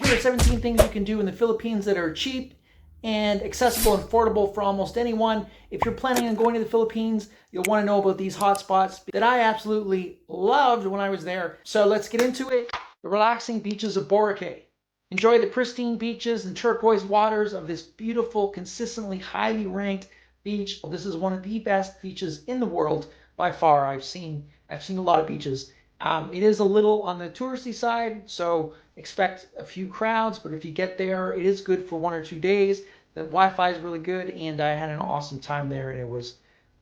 here are 17 things you can do in the Philippines that are cheap and accessible and affordable for almost anyone. If you're planning on going to the Philippines, you'll want to know about these hot spots that I absolutely loved when I was there. So let's get into it. The relaxing beaches of Boracay. Enjoy the pristine beaches and turquoise waters of this beautiful, consistently highly ranked beach. This is one of the best beaches in the world by far. I've seen a lot of beaches. It is a little on the touristy side, so expect a few crowds, but if you get there, it is good for 1 or 2 days. The Wi-Fi is really good, and I had an awesome time there, and it was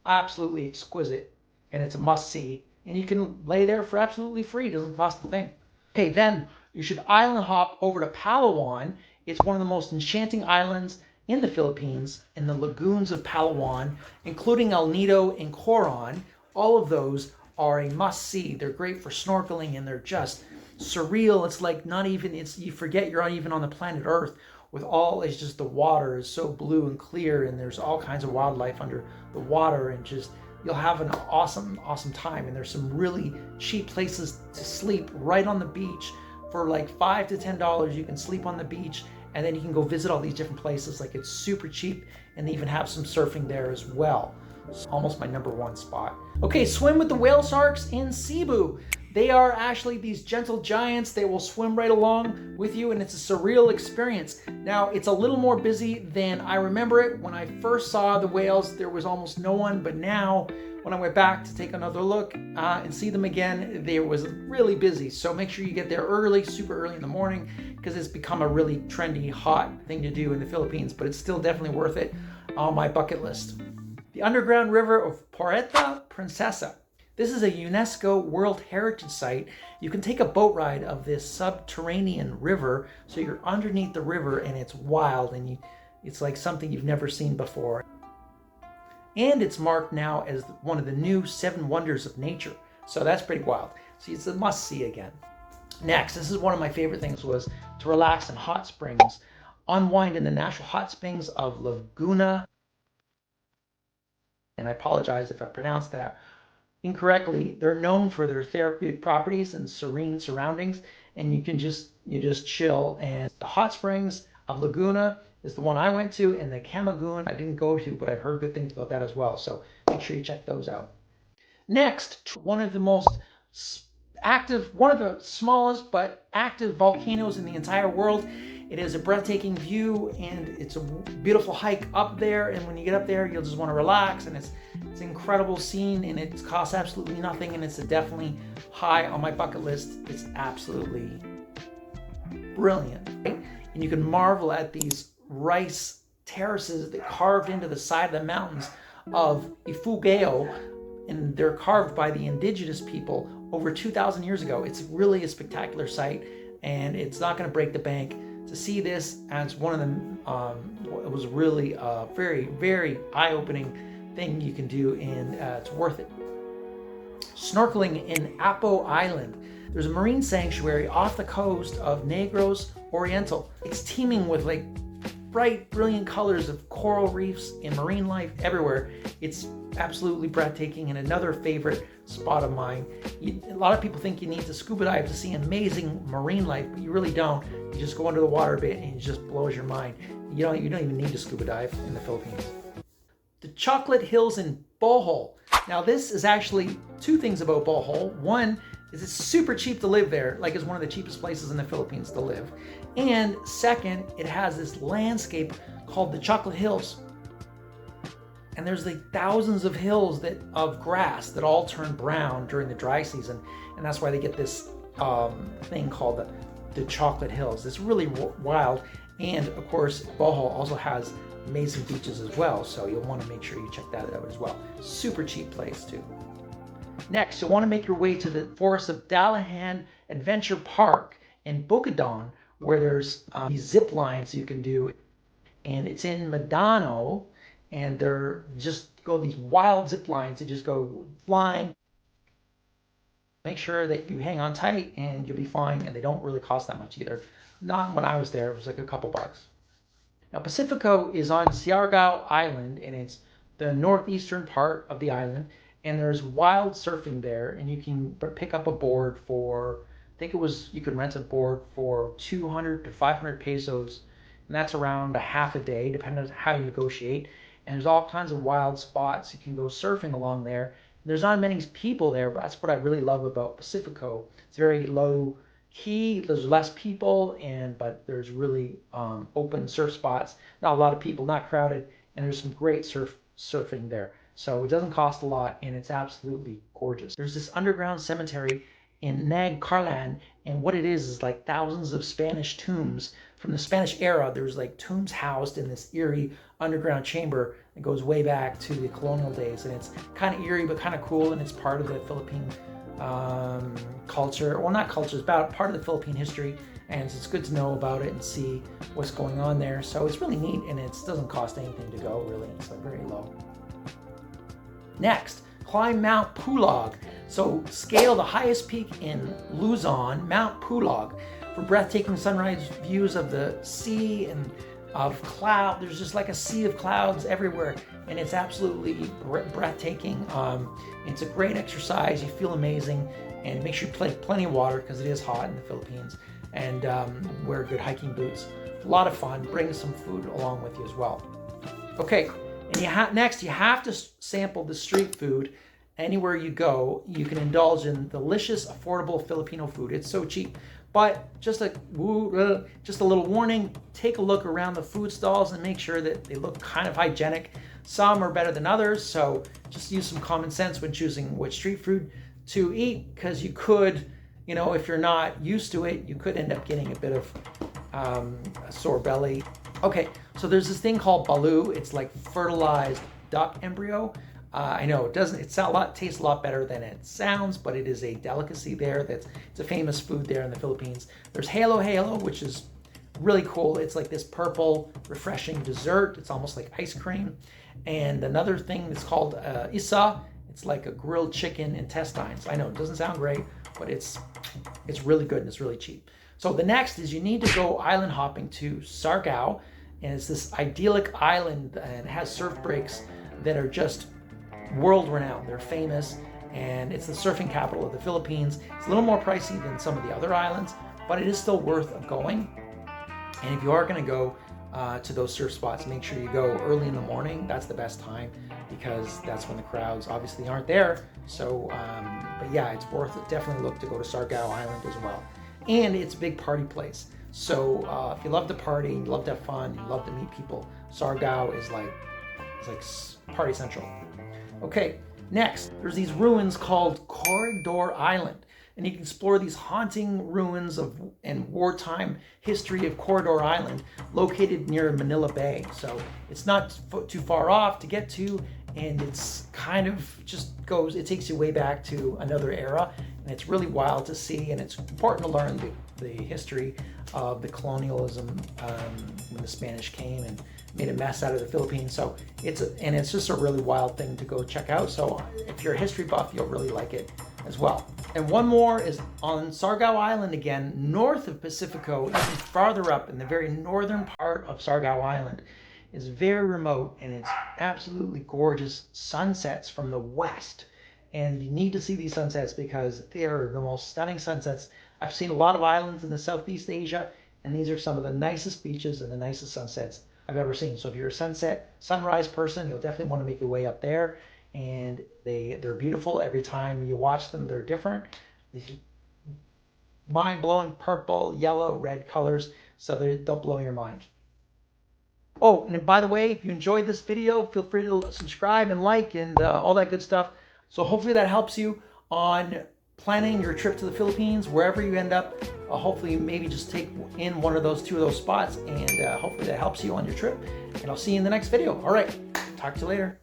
absolutely exquisite, and it's a must-see. And you can lay there for absolutely free. It doesn't cost a thing. Okay, then you should island hop over to Palawan. It's one of the most enchanting islands in the Philippines, in the lagoons of Palawan, including El Nido and Coron. All of those are a must-see. They're great for snorkeling, and they're just surreal. It's like you forget you're not even on the planet Earth with it's just the water is so blue and clear, and there's all kinds of wildlife under the water, and just you'll have an awesome time. And there's some really cheap places to sleep right on the beach for like $5 to $10. You can sleep on the beach, and then you can go visit all these different places. Like, it's super cheap, and they even have some surfing there as well. It's almost my #1 spot. Okay, swim with the whale sharks in Cebu. They are actually these gentle giants. They will swim right along with you, and it's a surreal experience. Now, it's a little more busy than I remember it. When I first saw the whales, there was almost no one, but now, when I went back to take another look and see them again, there was really busy. So make sure you get there early, super early in the morning, because it's become a really trendy, hot thing to do in the Philippines, but it's still definitely worth it on my bucket list. The underground river of Puerto, Princesa. This is a UNESCO World Heritage Site. You can take a boat ride of this subterranean river, so you're underneath the river, and it's wild, and it's like something you've never seen before. And it's marked now as one of the new 7 wonders of nature. So that's pretty wild. So it's a must-see again. Next, this is one of my favorite things, was to relax in hot springs. Unwind in the natural hot springs of Laguna. And I apologize if I pronounced that incorrectly. They're known for their therapeutic properties and serene surroundings, and you just chill. And the hot springs of Laguna is the one I went to, and the Camagun I didn't go to, but I've heard good things about that as well. So make sure you check those out. Next, one of the smallest but active volcanoes in the entire world. It is a breathtaking view, and it's a beautiful hike up there. And when you get up there, you'll just want to relax, and it's an incredible scene, and it costs absolutely nothing, and it's definitely high on my bucket list. It's absolutely brilliant, right? And you can marvel at these rice terraces that carved into the side of the mountains of Ifugao, and they're carved by the indigenous people over 2,000 years ago. It's really a spectacular sight, and it's not going to break the bank to see this. And it's one of them. It was really a very, very eye-opening thing you can do, and it's worth it. Snorkeling in Apo Island. There's a marine sanctuary off the coast of Negros Oriental. It's teeming with like bright, brilliant colors of coral reefs and marine life everywhere. It's absolutely breathtaking, and another favorite spot of mine. A lot of people think you need to scuba dive to see amazing marine life, but you really don't. You just go under the water a bit, and it just blows your mind. You don't even need to scuba dive in the Philippines. The Chocolate Hills in Bohol. Now, this is actually 2 things about Bohol. One is it's super cheap to live there, like it's one of the cheapest places in the Philippines to live. And second, it has this landscape called the Chocolate Hills. And there's like thousands of hills of grass that all turn brown during the dry season, and that's why they get this thing called the Chocolate Hills. It's really wild, and of course, Bohol also has amazing beaches as well, so you'll want to make sure you check that out as well. Super cheap place too. Next, you'll want to make your way to the forest of Dahilayan Adventure Park in Bukidnon, where there's these zip lines you can do, and it's in Mindanao. And they're just go these wild zip lines that just go flying. Make sure that you hang on tight, and you'll be fine. And they don't really cost that much either. Not when I was there. It was like a couple bucks. Now, Pacifico is on Siargao Island, and it's the northeastern part of the island. And there's wild surfing there, and you can pick up a board for I think it was, you could rent a board for 200 to 500 pesos, and that's around a half a day, depending on how you negotiate. And there's all kinds of wild spots. You can go surfing along there. There's not many people there, but that's what I really love about Pacifico. It's very low key. There's less people, but there's really open surf spots. Not a lot of people, not crowded, and there's some great surfing there. So it doesn't cost a lot, and it's absolutely gorgeous. There's this underground cemetery in Nagcarlan, and what it is like thousands of Spanish tombs from the Spanish era. There's like tombs housed in this eerie underground chamber that goes way back to the colonial days, and it's kind of eerie but kind of cool, and it's part of the Philippine culture. Well, not culture, it's about part of the Philippine history, and it's good to know about it and see what's going on there. So it's really neat, and it doesn't cost anything to go, really. It's like very low. Next, climb Mount Pulag. So scale the highest peak in Luzon, Mount Pulag, for breathtaking sunrise views of the sea and of cloud. There's just like a sea of clouds everywhere, and it's absolutely breathtaking. It's a great exercise. You feel amazing, and make sure you take plenty of water because it is hot in the Philippines, and wear good hiking boots. A lot of fun. Bring some food along with you as well. Okay, and next you have to sample the street food. Anywhere you go, you can indulge in delicious, affordable Filipino food. It's so cheap. But just a little warning, take a look around the food stalls and make sure that they look kind of hygienic. Some are better than others, so just use some common sense when choosing which street food to eat, because you could, if you're not used to it, you could end up getting a bit of a sore belly. Okay, so there's this thing called balu. It's like fertilized duck embryo. I know it tastes a lot better than it sounds, but it is a delicacy there. It's a famous food there in the Philippines. There's halo, which is really cool. It's like this purple, refreshing dessert. It's almost like ice cream. And another thing that's called isa. It's like a grilled chicken intestines. I know it doesn't sound great, but it's really good and it's really cheap. So the next is you need to go island hopping to Siargao, and it's this idyllic island, and it has surf breaks that are just world renowned. They're famous, and it's the surfing capital of the Philippines. It's a little more pricey than some of the other islands, but it is still worth going. And if you are going to go to those surf spots, make sure you go early in the morning. That's the best time, because that's when the crowds obviously aren't there. So, but yeah, it's worth it. Definitely look to go to Siargao Island as well. And it's a big party place. So if you love to party, you love to have fun, you love to meet people, Siargao is like party central. Okay, next, there's these ruins called Corregidor Island, and you can explore these haunting ruins and wartime history of Corregidor Island, located near Manila Bay. So it's not too far off to get to, and it's kind of it takes you way back to another era, and it's really wild to see, and it's important to learn the history of the colonialism when the Spanish came and made a mess out of the Philippines. So it's just a really wild thing to go check out. So if you're a history buff, you'll really like it as well. And one more is on Siargao Island again, north of Pacifico, even farther up in the very northern part of Siargao Island. Is very remote, and it's absolutely gorgeous sunsets from the west. And you need to see these sunsets because they are the most stunning sunsets. I've seen a lot of islands in the Southeast Asia, and these are some of the nicest beaches and the nicest sunsets I've ever seen. So if you're a sunrise person, you'll definitely want to make your way up there. And they're beautiful. Every time you watch them, they're different. Mind-blowing purple, yellow, red colors. So they'll blow your mind. Oh, and by the way, if you enjoyed this video, feel free to subscribe and like and all that good stuff. So hopefully that helps you on planning your trip to the Philippines, wherever you end up. Hopefully maybe just take in two of those spots, and hopefully that helps you on your trip. And I'll see you in the next video. All right, talk to you later.